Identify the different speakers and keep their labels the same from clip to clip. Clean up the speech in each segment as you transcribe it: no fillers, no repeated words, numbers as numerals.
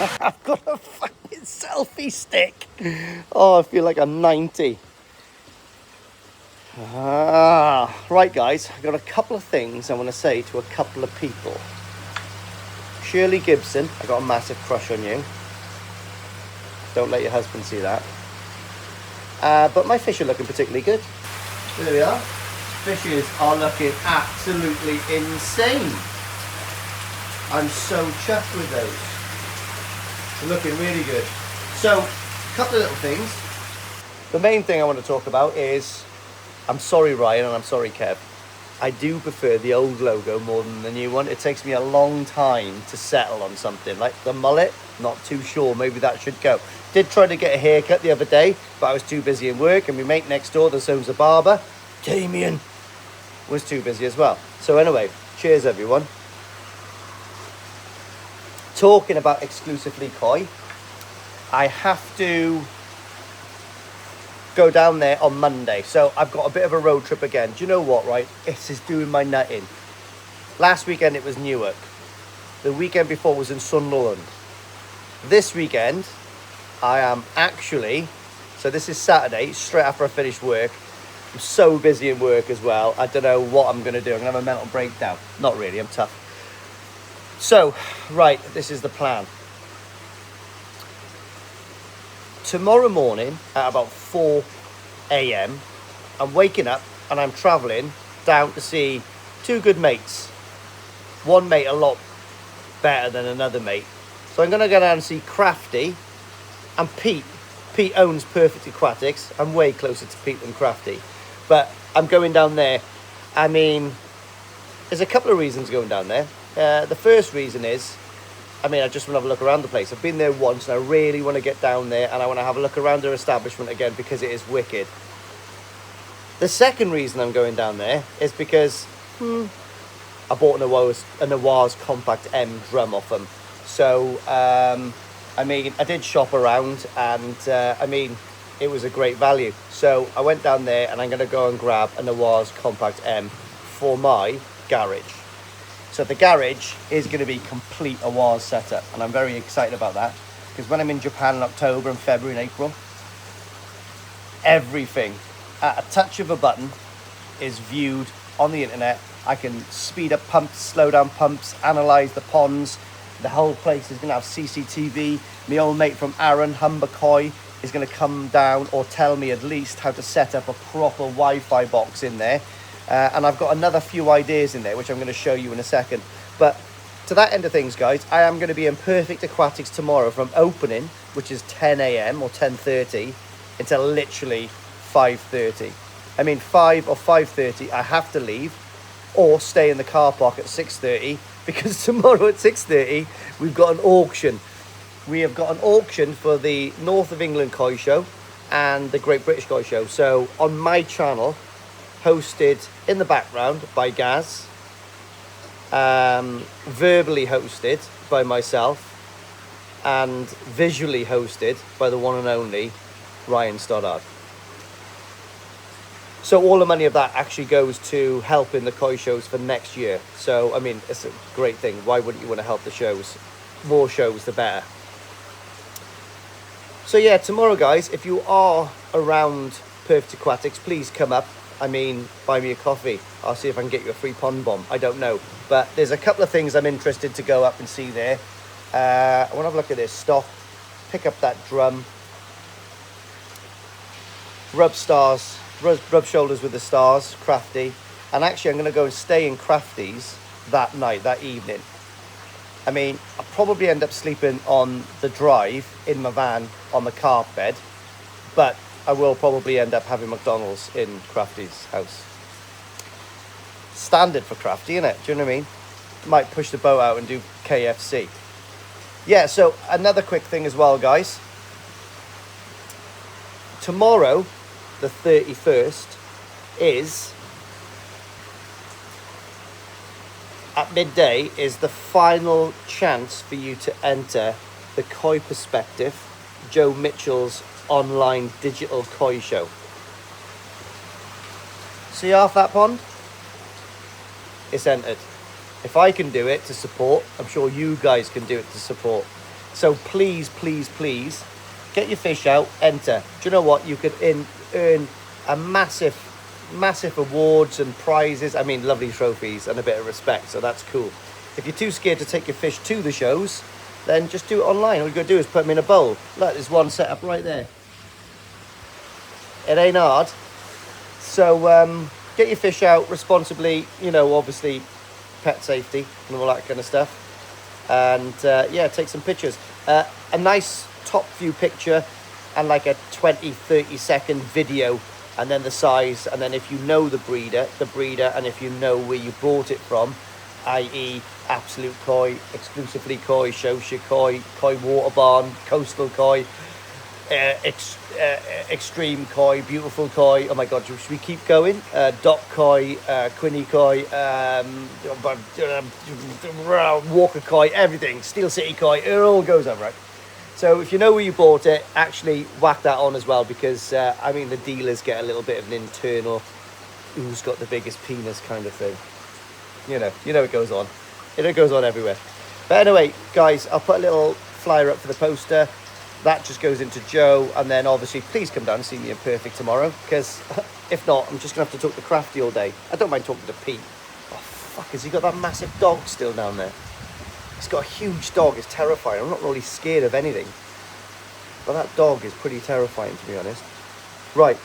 Speaker 1: I've got a fucking selfie stick. Oh, I feel like I'm 90. Right, guys, I've got a couple of things I want to say to a couple of people. Shirley Gibson, I got a massive crush on you. Don't let your husband see that. But my fish are looking particularly good. There we are. Fishes are looking absolutely insane. I'm so chuffed with those. They're looking really good. So, a couple of little things. The main thing I want to talk about is, I'm sorry Ryan and I'm sorry Kev, I do prefer the old logo more than the new one. It takes me a long time to settle on something. Like the mullet, not too sure, maybe that should go. Did try to get a haircut the other day, but I was too busy in work, and my mate next door that owns a barber, Damien, was too busy as well. So anyway, cheers everyone. Talking about exclusively koi, I have to go down there on Monday. So I've got a bit of a road trip again. Do you know what, right? This is doing my nutting. Last weekend it was Newark. The weekend before was in Sunderland. This weekend, I am actually, so this is Saturday, straight after I finish work. I'm so busy in work as well. I don't know what I'm going to do. I'm going to have a mental breakdown. Not really, I'm tough. So, right, this is the plan. Tomorrow morning at about 4 a.m, I'm waking up and I'm travelling down to see two good mates. One mate a lot better than another mate. So I'm going to go down and see Crafty and Pete. Pete owns Perfect Aquatics. I'm way closer to Pete than Crafty. But I'm going down there. I mean, there's a couple of reasons going down there. The first reason is, I just want to have a look around the place. I've been there once and I really want to get down there and I want to have a look around their establishment again because it is wicked. The second reason I'm going down there is because I bought a Noir's Compact M drum off them. So, I did shop around and, it was a great value. So I went down there and I'm going to go and grab a Noir's Compact M for my garage. So the garage is going to be complete Awaz setup, and I'm very excited about that because when I'm in Japan in October and February and April, everything at a touch of a button is viewed on the internet. I can speed up pumps, slow down pumps, analyze the ponds. The whole place is going to have CCTV. My old mate from Aaron, Humber Koi, is going to come down or tell me at least how to set up a proper Wi-Fi box in there. And I've got another few ideas in there, which I'm going to show you in a second. But to that end of things, guys, I am going to be in Perfect Aquatics tomorrow from opening, which is 10 a.m. or 10:30, until literally 5:30. 5 or 5:30, I have to leave or stay in the car park at 6:30 because tomorrow at 6:30, we've got an auction. We have got an auction for the North of England Koi Show and the Great British Koi Show. So on my channel, hosted in the background by Gaz, verbally hosted by myself, and visually hosted by the one and only Ryan Stoddard. So all the money of that actually goes to helping the koi shows for next year. So, it's a great thing. Why wouldn't you want to help the shows? More shows, the better. So yeah, tomorrow, guys, if you are around Perfect Aquatics, please come up. Buy me a coffee. I'll see if I can get you a free pond bomb. I don't know. But there's a couple of things I'm interested to go up and see there. I want to have a look at this. Stop. Pick up that drum. Rub shoulders with the stars. Crafty. And actually, I'm going to go and stay in Crafty's that night, that evening. I'll probably end up sleeping on the drive in my van on the car bed. But I will probably end up having McDonald's in Crafty's house. Standard for Crafty, innit? Do you know what I mean? Might push the boat out and do KFC. Yeah, so another quick thing as well, guys. Tomorrow, the 31st, is, at midday, is the final chance for you to enter the Koi Perspective, Joe Mitchell's online digital koi show. See half that pond? It's entered. If I can do it to support, I'm sure you guys can do it to support. So please, please, please, get your fish out, enter. Do you know what? You could earn a massive awards and prizes. I mean, lovely trophies and a bit of respect, so that's cool. If you're too scared to take your fish to the shows, then just do it online. All you gotta do is put them in a bowl. Look, there's one set up right there. It ain't hard. So get your fish out responsibly, you know, obviously pet safety and all that kind of stuff. And yeah, take some pictures. A nice top view picture and like a 20-30 second video, and then the size, and then if you know the breeder, and if you know where you bought it from, i.e. Absolute Koi, Exclusively Koi, Shosha Koi, Koi Water Barn, Coastal Koi, Extreme Koi, Beautiful Koi, oh my god, should we keep going? Doc Koi, Quinny Koi, Walker Koi, everything, Steel City Koi, it all goes up, right? So if you know where you bought it, actually whack that on as well, because I mean the dealers get a little bit of an internal who's got the biggest penis kind of thing. You know it goes on. It goes on everywhere. But anyway, guys, I'll put a little flyer up for the poster. That just goes into Joe, and then obviously please come down and see me in Perfect tomorrow, because if not, I'm just gonna have to talk to Crafty all day. I don't mind talking to Pete. Oh fuck, has he got that massive dog still down there? He's got a huge dog. It's terrifying. I'm not really scared of anything, but that dog is pretty terrifying, to be honest. Right,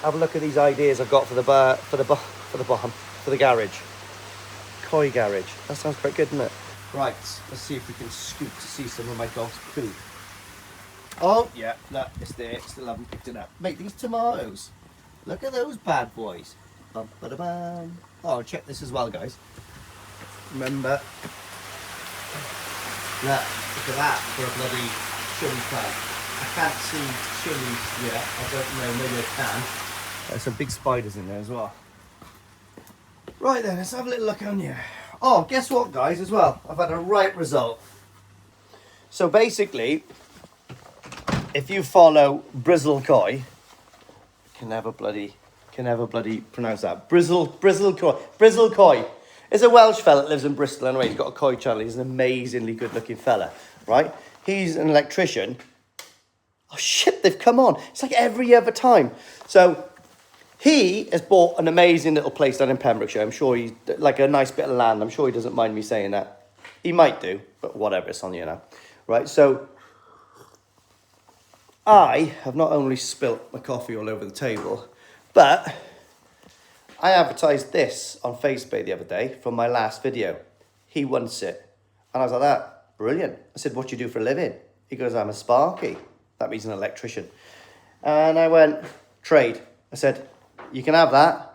Speaker 1: have a look at these ideas I've got for the garage. Koi garage. That sounds quite good, doesn't it? Right, let's see if we can scoop to see some of my dog's poo. Oh, yeah, look, it's there. Still haven't picked it up. Mate, these tomatoes. Look at those bad boys. Bum, ba, da, bum. Oh, check this as well, guys. Remember. Look at that for a bloody chili plant. I can't see chilies yet. I don't know, maybe I can. There's some big spiders in there as well. Right then, let's have a little look on here. Oh, guess what, guys, as well? I've had a right result. So basically, if you follow Brizzle Koi, can never bloody pronounce that. Brizzle Koi is a Welsh fella that lives in Bristol anyway. He's got a koi channel. He's an amazingly good-looking fella, right? He's an electrician. Oh shit, they've come on. It's like every other time. So he has bought an amazing little place down in Pembrokeshire. I'm sure he's like a nice bit of land. I'm sure he doesn't mind me saying that. He might do, but whatever, it's on you now. Right, so I have not only spilt my coffee all over the table, but I advertised this on Facebook the other day from my last video. He wants it. And I was like, that, brilliant. I said, what do you do for a living? He goes, I'm a sparky. That means an electrician. And I went, trade. I said, you can have that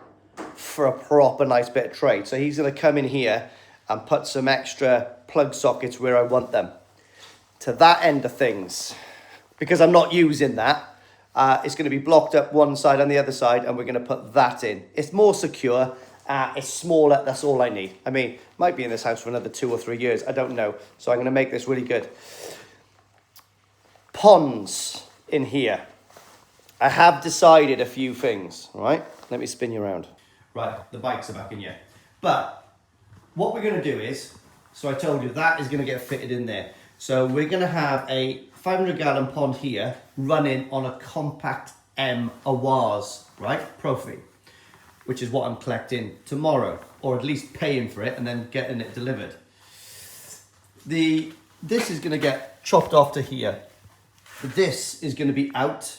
Speaker 1: for a proper nice bit of trade. So he's going to come in here and put some extra plug sockets where I want them. To that end of things, because I'm not using that, it's going to be blocked up one side and the other side, and we're going to put that in. It's more secure. It's smaller. That's all I need. I mean, might be in this house for another 2 or 3 years. I don't know. So I'm going to make this really good. Ponds in here. I have decided a few things, right? Let me spin you around. Right, the bikes are back in here. But what we're going to do is, so I told you that is going to get fitted in there. So we're going to have a 500-gallon pond here running on a compact M Awaz, right? Profi, which is what I'm collecting tomorrow, or at least paying for it and then getting it delivered. This is going to get chopped off to here. This is going to be out,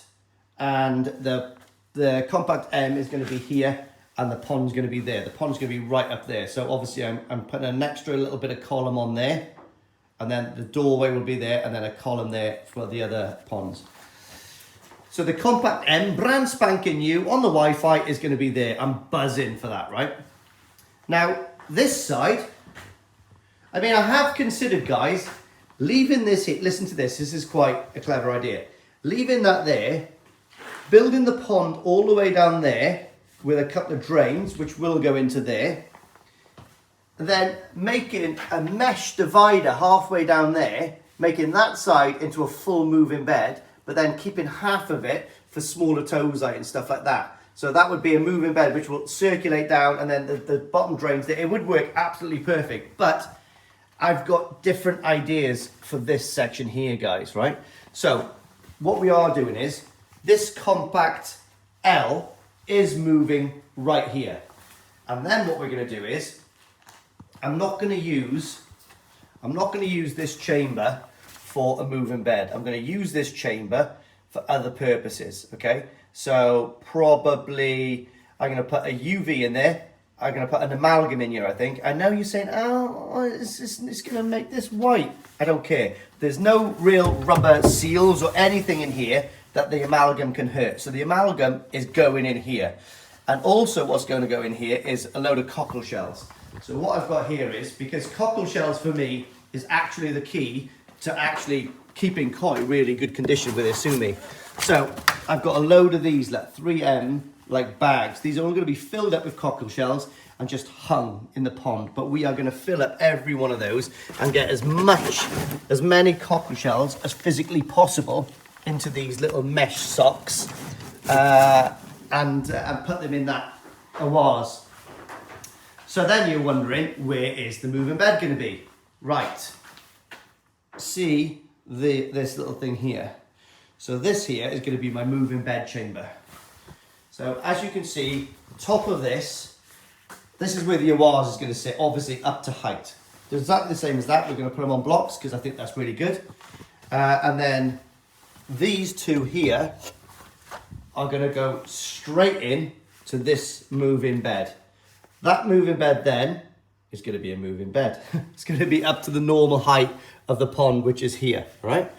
Speaker 1: and the compact M is going to be here, and the pond's going to be there. The pond's going to be right up there. So obviously I'm putting an extra little bit of column on there, and then the doorway will be there, and then a column there for the other ponds. So the compact M, brand spanking new on the Wi-Fi, is going to be there. I'm buzzing for that, right? Now, this side, I mean, I have considered, guys, leaving this here. Listen to this. This is quite a clever idea. Leaving that there, building the pond all the way down there with a couple of drains, which will go into there. Then making a mesh divider halfway down there, making that side into a full moving bed, but then keeping half of it for smaller towsite and stuff like that. So that would be a moving bed which will circulate down, and then the bottom drains there. It would work absolutely perfect. But I've got different ideas for this section here, guys, right? So what we are doing is this compact L is moving right here. And then what we're going to do is I'm not going to use this chamber for a moving bed. I'm going to use this chamber for other purposes, okay? So probably I'm going to put a UV in there. I'm going to put an amalgam in here, I think. I know you're saying, oh, it's going to make this white. I don't care. There's no real rubber seals or anything in here that the amalgam can hurt. So the amalgam is going in here. And also what's going to go in here is a load of cockle shells. So what I've got here is, because cockle shells for me is actually the key to actually keeping koi really good condition with Isumi. So I've got a load of these, like 3M, like bags. These are all going to be filled up with cockle shells and just hung in the pond. But we are going to fill up every one of those and get as many cockle shells as physically possible into these little mesh socks and put them in that awaz. So then you're wondering, where is the moving bed going to be? Right. See this little thing here. So this here is going to be my moving bed chamber. So as you can see, top of this is where the awaz is going to sit, obviously up to height. They're exactly the same as that. We're going to put them on blocks because I think that's really good. And then these two here are going to go straight in to this moving bed. That moving bed then is going to be a moving bed. It's going to be up to the normal height of the pond, which is here, right?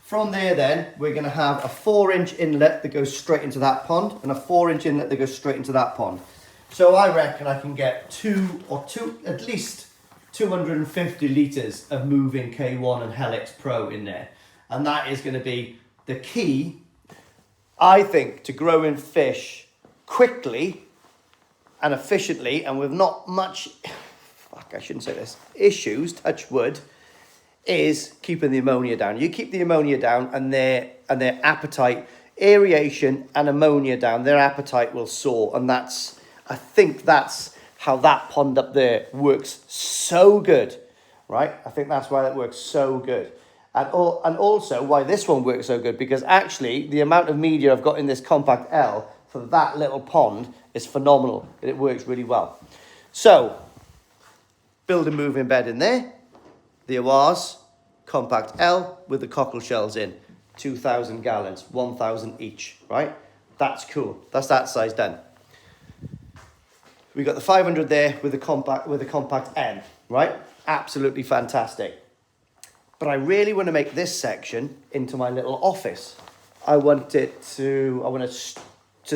Speaker 1: From there then, we're going to have a 4-inch inlet that goes straight into that pond and a 4-inch inlet that goes straight into that pond. So I reckon I can get at least 250 litres of moving K1 and Helix Pro in there. And that is going to be the key, I think, to growing fish quickly and efficiently and with not much, I shouldn't say this, issues, touch wood, is keeping the ammonia down. You keep the ammonia down and their appetite, aeration and ammonia down, their appetite will soar. And I think that's how that pond up there works so good, right? I think that's why that works so good. And also why this one works so good, because actually the amount of media I've got in this compact L for that little pond is phenomenal. It works really well. So, build a moving bed in there. The awaz, compact L with the cockle shells in, 2,000 gallons, 1,000 each, right? That's cool. That's that size done. We got the 500 there with the compact M, right? Absolutely fantastic. But I really want to make this section into my little office. I want to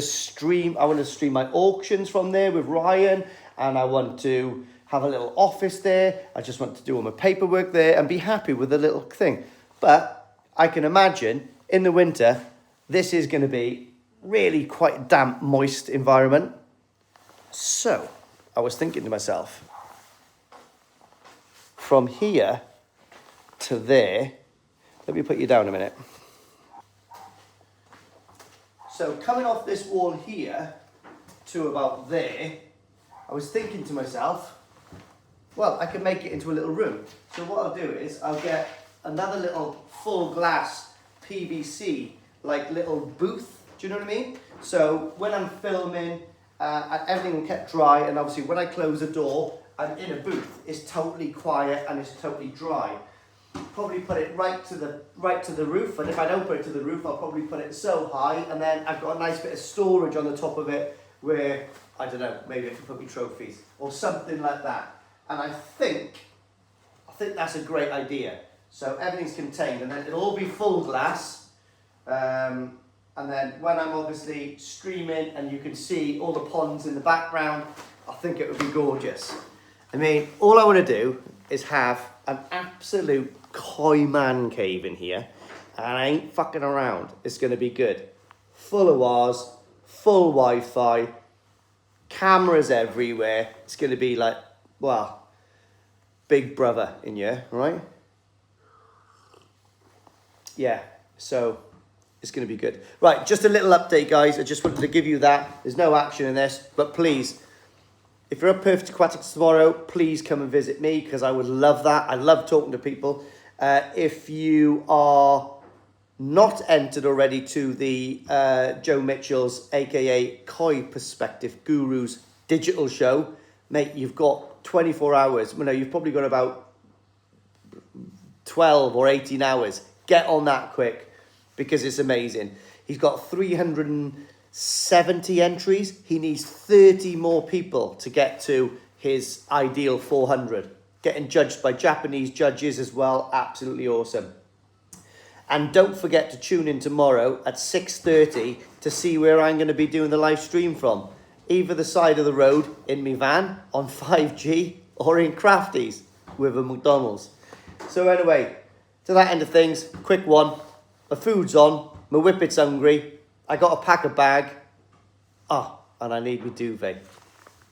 Speaker 1: stream my auctions from there with Ryan, and I want to have a little office there. I just want to do all my paperwork there and be happy with the little thing. But I can imagine in the winter, this is going to be really quite a damp, moist environment. So I was thinking to myself, from here to there, let me put you down a minute. So coming off this wall here to about there, I was thinking to myself, well, I can make it into a little room. So what I'll do is I'll get another little full glass PVC, like little booth. Do you know what I mean? So when I'm filming, everything will get dry, and obviously when I close the door, I'm in a booth. It's totally quiet and it's totally dry. Probably put it right to the roof, and if I don't put it to the roof, I'll probably put it so high, and then I've got a nice bit of storage on the top of it where, I don't know, maybe I can put my trophies or something like that. And I think that's a great idea. So everything's contained, and then it'll all be full glass. And then when I'm obviously streaming and you can see all the ponds in the background, I think it would be gorgeous. I mean, all I want to do is have an absolute koi man cave in here, and I ain't fucking around. It's going to be good. Full of wires, full Wi-Fi, cameras everywhere. It's going to be like, well, Big Brother in here, right? Yeah, so it's going to be good. Right, just a little update, guys. I just wanted to give you that. There's no action in this, but please, If you're at Perfect Aquatics tomorrow, please come and visit me because I would love that. I love talking to people. If you are not entered already to the Joe Mitchell's, aka Koi Perspective Gurus digital show, mate, you've got 24 hours. You know, you've probably got about 12 or 18 hours. Get on that quick because it's amazing. He's got 370 entries. He needs 30 more people to get to his ideal 400. Getting judged by Japanese judges as well. Absolutely awesome. And don't forget to tune in tomorrow at 6:30 to see where I'm going to be doing the live stream from. Either the side of the road in my van on 5G or in Crafties with a McDonald's. So anyway, to that end of things, quick one. My food's on. My whippet's hungry. I got to pack a bag. And I need my duvet.